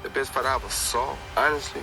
The best fight I ever saw, honestly,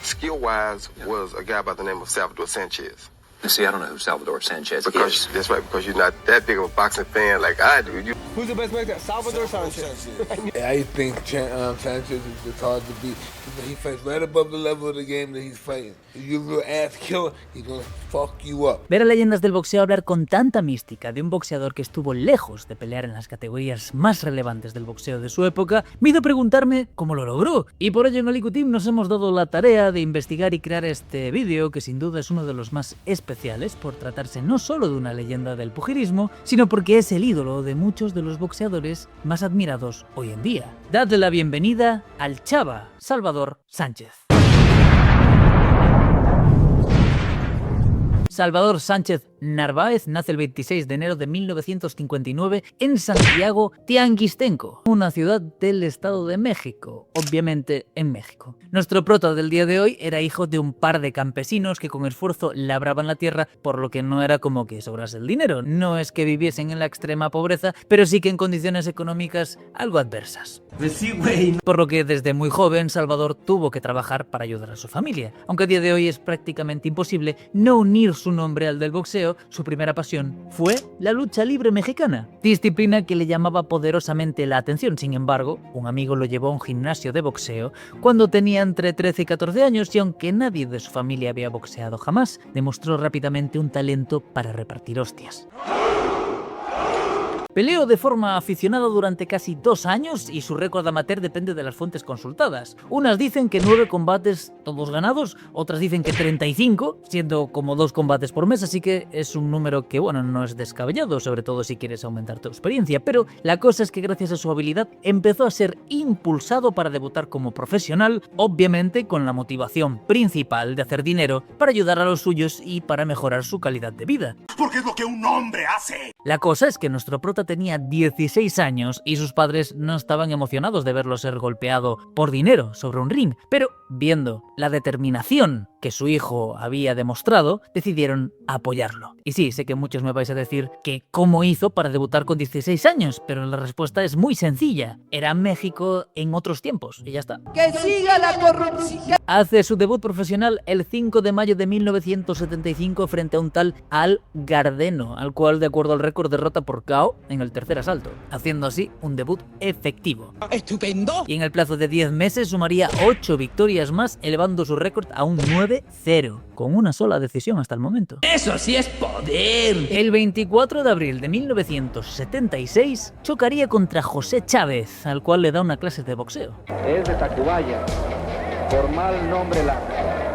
skill-wise, was a guy by the name of Salvador Sanchez. See, I don't know who Salvador Sanchez Because is. that's right, because you're not that big of a boxing fan like I do. Who's the best Mexican? Salvador Sanchez. I think Sanchez is just hard to beat. He fights right above the level of the game that he's fighting. If you're a little ass killer, he's gonna fuck you up. Ver a leyendas del boxeo hablar con tanta mística de un boxeador que estuvo lejos de pelear en las categorías más relevantes del boxeo de su época me hizo preguntarme cómo lo logró. Y por ello en el IQ Team nos hemos dado la tarea de investigar y crear este vídeo, que sin duda es uno de los más especiales por tratarse no solo de una leyenda del pugilismo, sino porque es el ídolo de muchos de los boxeadores más admirados hoy en día. Dadle la bienvenida al Chava Salvador Sánchez. Salvador Sánchez Narváez nace el 26 de enero de 1959 en Santiago Tianguistenco, una ciudad del Estado de México, obviamente en México. Nuestro prota del día de hoy era hijo de un par de campesinos que con esfuerzo labraban la tierra, por lo que no era como que sobrase el dinero. No es que viviesen en la extrema pobreza, pero sí que en condiciones económicas algo adversas. Por lo que desde muy joven Salvador tuvo que trabajar para ayudar a su familia. Aunque a día de hoy es prácticamente imposible no unir su nombre al del boxeo, su primera pasión fue la lucha libre mexicana, disciplina que le llamaba poderosamente la atención. Sin embargo, un amigo lo llevó a un gimnasio de boxeo cuando tenía entre 13 y 14 años y aunque nadie de su familia había boxeado jamás, demostró rápidamente un talento para repartir hostias. Peleó de forma aficionada durante casi 2 años y su récord amateur depende de las fuentes consultadas. Unas dicen que 9 combates todos ganados, otras dicen que 35, siendo como 2 combates por mes, así que es un número que, bueno, no es descabellado, sobre todo si quieres aumentar tu experiencia. Pero la cosa es que gracias a su habilidad empezó a ser impulsado para debutar como profesional, obviamente con la motivación principal de hacer dinero para ayudar a los suyos y para mejorar su calidad de vida. Porque es lo que un hombre hace. La cosa es que nuestro prota tenía 16 años y sus padres no estaban emocionados de verlo ser golpeado por dinero sobre un ring, pero viendo la determinación que su hijo había demostrado, decidieron apoyarlo. Y sí, sé que muchos me vais a decir que cómo hizo para debutar con 16 años, pero la respuesta es muy sencilla. Era México en otros tiempos y ya está. ¡Que siga la corrupción! Hace su debut profesional el 5 de mayo de 1975 frente a un tal Al Gardeno, al cual, de acuerdo al récord, derrota por KO en el tercer asalto, haciendo así un debut efectivo. ¡Estupendo! Y en el plazo de 10 meses sumaría 8 victorias más, elevando su récord a un 9-0, con una sola decisión hasta el momento. ¡Eso sí es poder! El 24 de abril de 1976 chocaría contra José Chávez, al cual le da una clase de boxeo. Es de Tacubaya, por mal nombre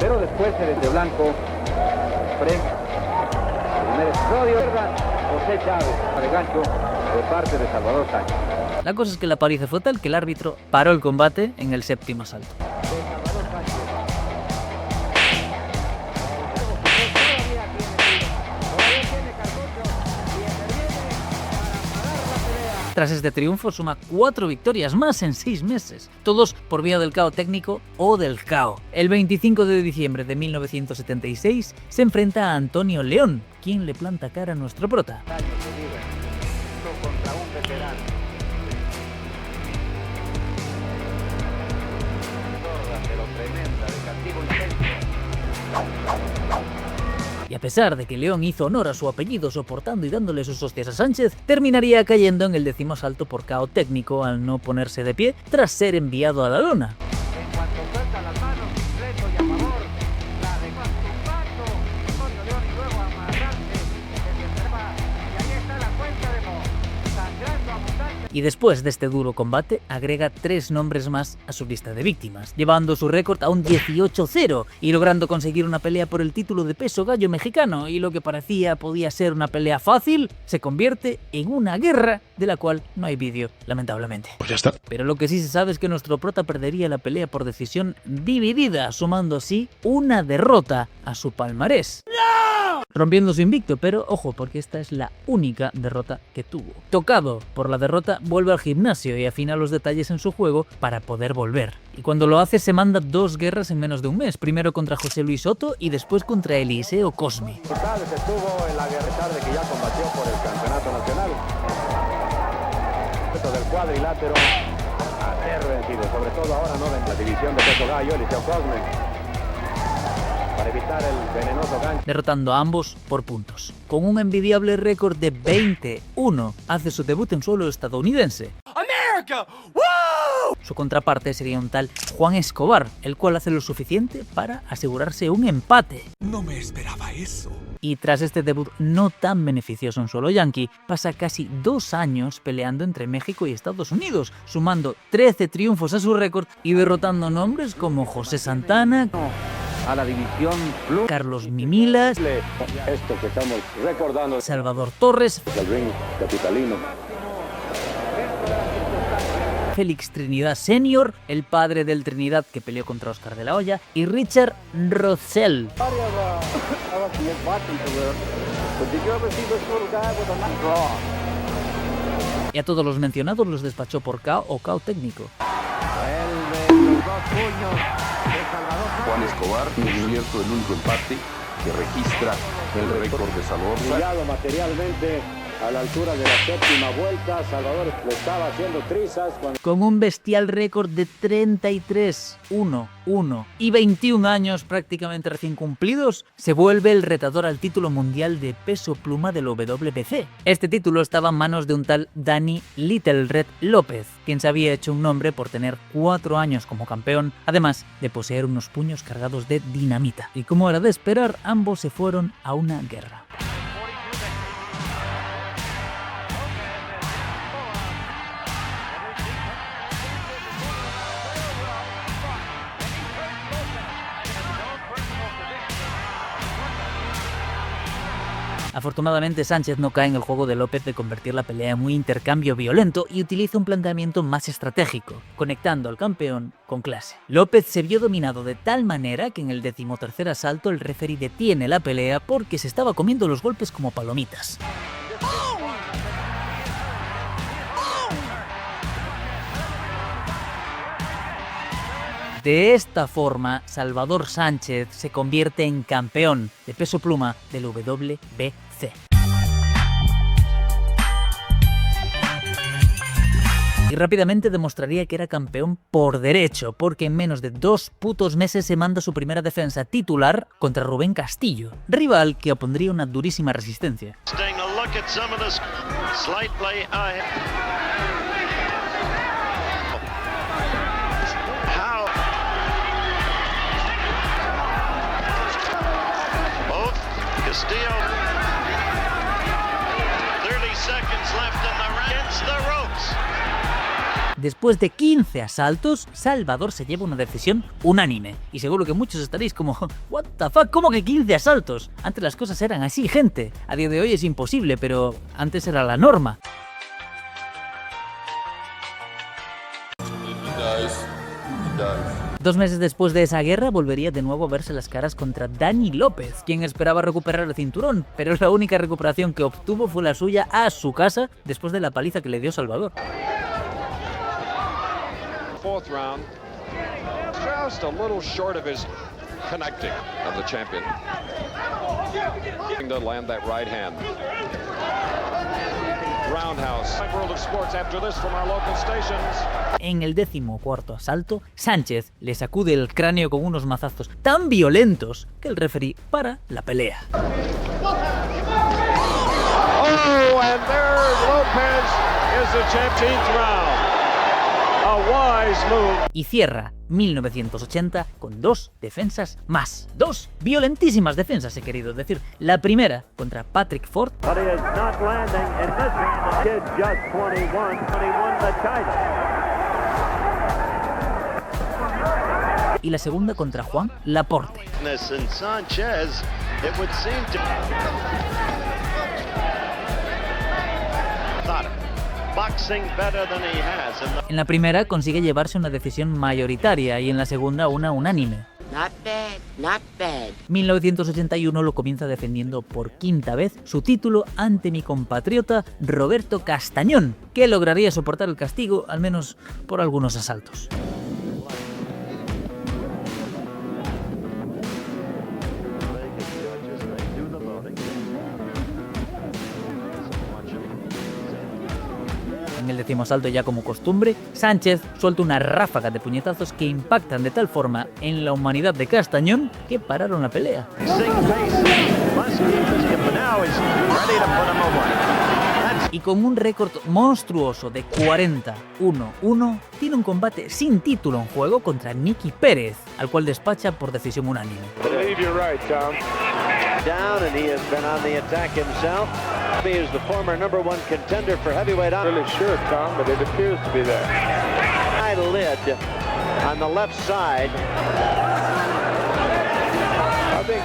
pero después eres de blanco, primer episodio, José Chávez, de gancho, de parte de Salvador Sánchez. La cosa es que la paliza fue tal que el árbitro paró el combate en el séptimo asalto. Tras este triunfo suma 4 victorias más en 6 meses, todos por vía del KO técnico o del KO. El 25 de diciembre de 1976 se enfrenta a Antonio León, quien le planta cara a nuestro prota. Contra un veterano. Gorda, pero tremenda, de castigo intenso. Y a pesar de que León hizo honor a su apellido soportando y dándole sus hostias a Sánchez, terminaría cayendo en el 10º asalto por KO técnico al no ponerse de pie tras ser enviado a la lona. En cuanto suelta las manos, completo y a favor, la dejó a su impacto, Antonio León y luego amarrarse, se observa, y ahí está la cuenta de Mo, sangrando abundante. Y después de este duro combate, agrega 3 nombres más a su lista de víctimas, llevando su récord a un 18-0 y logrando conseguir una pelea por el título de peso gallo mexicano, y lo que parecía podía ser una pelea fácil, se convierte en una guerra de la cual no hay vídeo, lamentablemente. Pues ya está. Pero lo que sí se sabe es que nuestro prota perdería la pelea por decisión dividida, sumando así una derrota a su palmarés. Rompiendo su invicto, pero ojo, porque esta es la única derrota que tuvo. Tocado por la derrota, vuelve al gimnasio y afina los detalles en su juego para poder volver. Y cuando lo hace se manda 2 guerras en menos de un mes, primero contra José Luis Soto y después contra Eliseo Cosme. Chávez estuvo en la guerra, a pesar de que ya combatió por el campeonato nacional. Del cuadrilátero, acero rígido, sobre todo ahora no en la división de peso gallo, Eliseo Cosme, para evitar el venenoso gancho. Derrotando a ambos por puntos. Con un envidiable récord de 20-1, hace su debut en suelo estadounidense. America! ¡Woo! Su contraparte sería un tal Juan Escobar, el cual hace lo suficiente para asegurarse un empate. No me esperaba eso. Y tras este debut no tan beneficioso en suelo yanqui, pasa casi 2 años peleando entre México y Estados Unidos, sumando 13 triunfos a su récord y derrotando nombres como José Santana, A la división Plus. Carlos Mimilas, Esto que estamos recordando Salvador Torres, del ring capitalino. Félix Trinidad Senior, el padre del Trinidad que peleó contra Oscar de la Hoya, y Richard Rossell. Y a todos los mencionados los despachó por KO o KO técnico. Juan Escobar convierte el único empate que registra el récord de Salvador. Humillado materialmente a la altura de la 7ª vuelta, Salvador le estaba haciendo trizas cuando... Con un bestial récord de 33, 1, 1 y 21 años prácticamente recién cumplidos, se vuelve el retador al título mundial de peso pluma del WBC. Este título estaba en manos de un tal Danny Little Red López, quien se había hecho un nombre por tener 4 años como campeón, además de poseer unos puños cargados de dinamita. Y como era de esperar, ambos se fueron a una guerra. Afortunadamente, Sánchez no cae en el juego de López de convertir la pelea en un intercambio violento y utiliza un planteamiento más estratégico, conectando al campeón con clase. López se vio dominado de tal manera que en el 13º asalto el referee detiene la pelea porque se estaba comiendo los golpes como palomitas. De esta forma, Salvador Sánchez se convierte en campeón de peso pluma del WBC. Y rápidamente demostraría que era campeón por derecho, porque en menos de 2 putos meses se manda su primera defensa titular contra Rubén Castillo, rival que opondría una durísima resistencia. Castillo, 30 seconds left in the round. Against the ropes. Después de 15 asaltos, Salvador se lleva una decisión unánime. Y seguro que muchos estaréis como, what the fuck, ¿cómo que 15 asaltos? Antes las cosas eran así, gente. A día de hoy es imposible, pero antes era la norma. Dos meses después de esa guerra, volvería de nuevo a verse las caras contra Danny López, quien esperaba recuperar el cinturón, pero la única recuperación que obtuvo fue la suya a su casa después de la paliza que le dio Salvador. Fourth round, just a little short of his connecting of the champion. To land that right hand. Roundhouse. World of Sports after this from our local stations. En el 14º asalto, Sánchez le sacude el cráneo con unos mazazos tan violentos que el referee para la pelea. Oh, and there Lopez is the champion round. A wise move. Y cierra 1980 con 2 defensas más. 2 violentísimas defensas, he querido decir. La primera contra Patrick Ford. But he is not landing in this round. Kid just 21 when he won the title. Y la segunda contra Juan Laporte. And Sanchez, it would seem to boxing better than he has. En la primera consigue llevarse una decisión mayoritaria y en la segunda una unánime. Not bad, not bad. 1981 lo comienza defendiendo por 5ª vez su título ante mi compatriota Roberto Castañón, que lograría soportar el castigo al menos por algunos asaltos. En el décimo asalto, ya como costumbre, Sánchez suelta una ráfaga de puñetazos que impactan de tal forma en la humanidad de Castañón que pararon la pelea. Y con un récord monstruoso de 40-1-1, tiene un combate sin título en juego contra Nicky Pérez, al cual despacha por decisión unánime. Down, and he has been on the attack himself. He is the former #1 contender for heavyweight. I'm really sure, Tom, but it appears to be there. High lid on the left side. I think.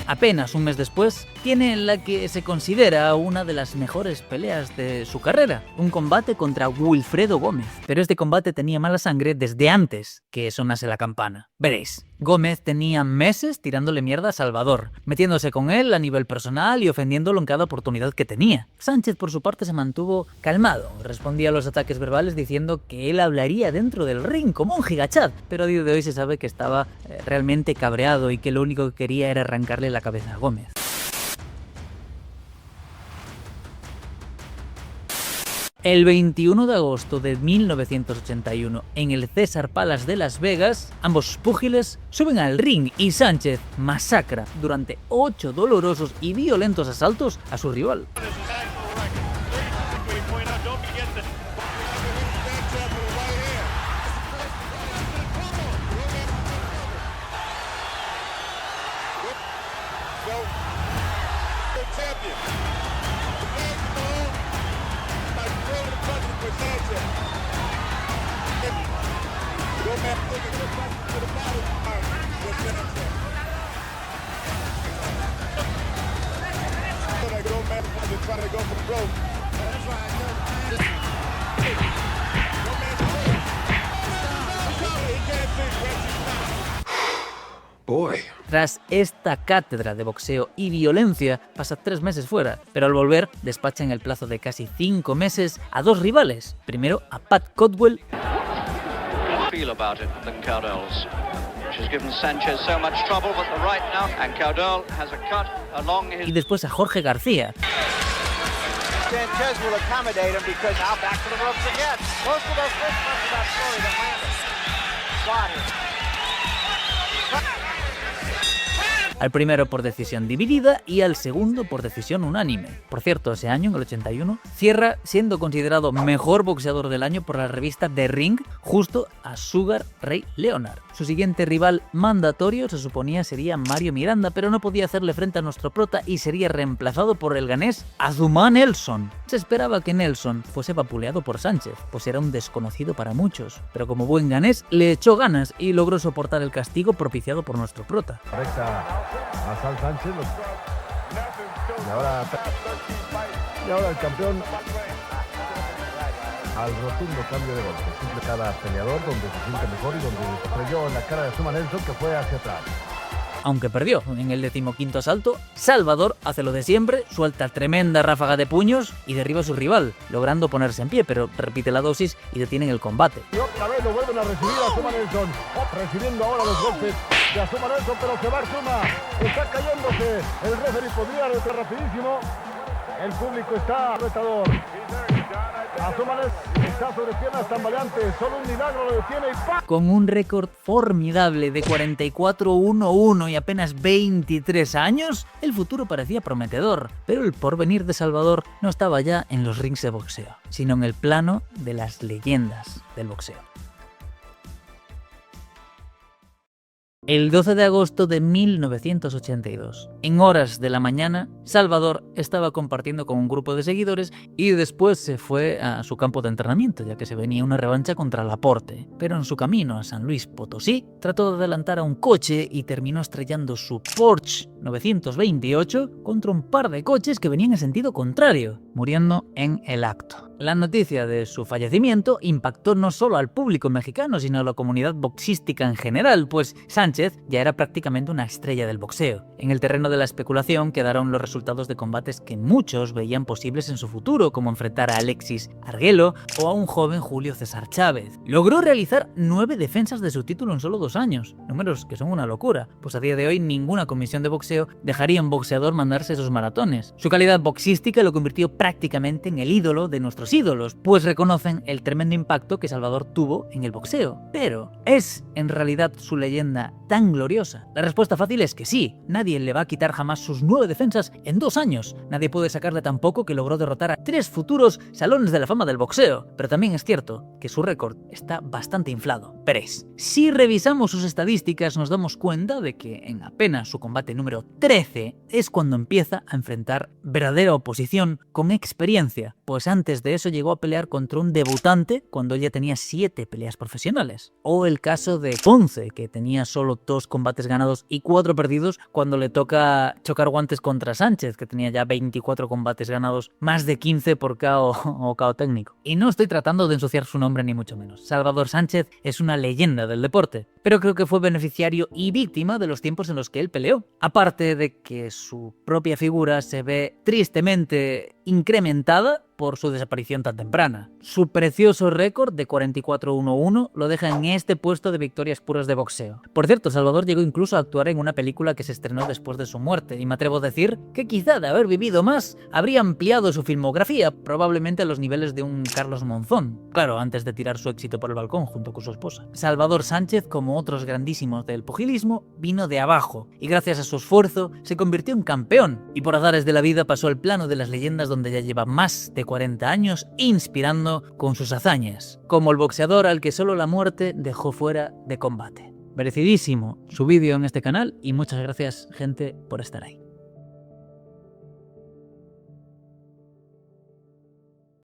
Apenas un mes después, tiene la que se considera una de las mejores peleas de su carrera, un combate contra Wilfredo Gómez. Pero este combate tenía mala sangre desde antes que sonase la campana. Veréis, Gómez tenía meses tirándole mierda a Salvador, metiéndose con él a nivel personal y ofendiéndolo en cada oportunidad que tenía. Sánchez, por su parte, se mantuvo calmado, respondía a los ataques verbales diciendo que él hablaría dentro del ring como un gigachad, pero a día de hoy se sabe que estaba realmente cabreado y que lo único que quería era arrancarle la cabeza a Gómez. El 21 de agosto de 1981, en el César Palace de Las Vegas, ambos púgiles suben al ring y Sánchez masacra durante 8 dolorosos y violentos asaltos a su rival. Boy. Tras esta cátedra de boxeo y violencia, pasa 3 meses fuera, pero al volver despacha en el plazo de casi 5 meses a 2 rivales. Primero a Pat Codwell y después a Jorge García. Sanchez will accommodate him because now back to the ropes again. Most of those first months of that story that landed. Body. Al primero por decisión dividida y al segundo por decisión unánime. Por cierto, ese año, en el 81, cierra siendo considerado mejor boxeador del año por la revista The Ring, justo a Sugar Ray Leonard. Su siguiente rival mandatorio se suponía sería Mario Miranda, pero no podía hacerle frente a nuestro prota y sería reemplazado por el ganés Azumah Nelson. Se esperaba que Nelson fuese vapuleado por Sánchez, pues era un desconocido para muchos, pero como buen ganés le echó ganas y logró soportar el castigo propiciado por nuestro prota. A Sal Sánchez y ahora el campeón al rotundo cambio de golpe, simple cada peleador donde se siente mejor y donde estrelló en la cara de Azumah Nelson, que fue hacia atrás. Aunque perdió en el 15º asalto, Salvador hace lo de siempre, suelta tremenda ráfaga de puños y derriba a su rival, logrando ponerse en pie, pero repite la dosis y detienen el combate. Y otra vez lo vuelven a recibir a Azumah Nelson, recibiendo ahora los golpes de Azumah Nelson, pero se va Azumah, está cayéndose, el referee podría retar rapidísimo, el público está retador. Azumah Nelson está sobre piernas tambaleantes, solo un milagro lo detiene y ¡pam! Con un récord formidable de 44-1-1 y apenas 23 años, el futuro parecía prometedor, pero el porvenir de Salvador no estaba ya en los rings de boxeo, sino en el plano de las leyendas del boxeo. El 12 de agosto de 1982, en horas de la mañana, Salvador estaba compartiendo con un grupo de seguidores y después se fue a su campo de entrenamiento, ya que se venía una revancha contra Laporte. Pero en su camino a San Luis Potosí, trató de adelantar a un coche y terminó estrellando su Porsche 928 contra un par de coches que venían en sentido contrario, muriendo en el acto. La noticia de su fallecimiento impactó no solo al público mexicano, sino a la comunidad boxística en general, pues Sánchez ya era prácticamente una estrella del boxeo. En el terreno de la especulación quedaron los resultados de combates que muchos veían posibles en su futuro, como enfrentar a Alexis Arguello o a un joven Julio César Chávez. Logró realizar 9 defensas de su título en solo 2 años, números que son una locura, pues a día de hoy ninguna comisión de boxeo dejaría a un boxeador mandarse esos maratones. Su calidad boxística lo convirtió prácticamente en el ídolo de nuestros ídolos, pues reconocen el tremendo impacto que Salvador tuvo en el boxeo. Pero, ¿es en realidad su leyenda tan gloriosa? La respuesta fácil es que sí. Nadie le va a quitar jamás sus 9 defensas en 2 años. Nadie puede sacarle tampoco que logró derrotar a 3 futuros salones de la fama del boxeo. Pero también es cierto que su récord está bastante inflado. Veréis, si revisamos sus estadísticas nos damos cuenta de que en apenas su combate número 13 es cuando empieza a enfrentar verdadera oposición con experiencia, pues antes de eso llegó a pelear contra un debutante cuando ya tenía 7 peleas profesionales. O el caso de Ponce, que tenía solo 2 combates ganados y 4 perdidos cuando le toca chocar guantes contra Sánchez, que tenía ya 24 combates ganados, más de 15 por KO o KO técnico. Y no estoy tratando de ensuciar su nombre ni mucho menos. Salvador Sánchez es una leyenda del deporte, pero creo que fue beneficiario y víctima de los tiempos en los que él peleó. Aparte de que su propia figura se ve tristemente incrementada por su desaparición tan temprana. Su precioso récord de 44-1-1 lo deja en este puesto de victorias puras de boxeo. Por cierto, Salvador llegó incluso a actuar en una película que se estrenó después de su muerte, y me atrevo a decir que quizá de haber vivido más, habría ampliado su filmografía, probablemente a los niveles de un Carlos Monzón. Claro, antes de tirar su éxito por el balcón junto con su esposa. Salvador Sánchez, como otros grandísimos del pugilismo, vino de abajo, y gracias a su esfuerzo se convirtió en campeón, y por azares de la vida pasó al plano de las leyendas donde ya lleva más de 40 años inspirando con sus hazañas, como el boxeador al que solo la muerte dejó fuera de combate. Merecidísimo su vídeo en este canal y muchas gracias, gente, por estar ahí.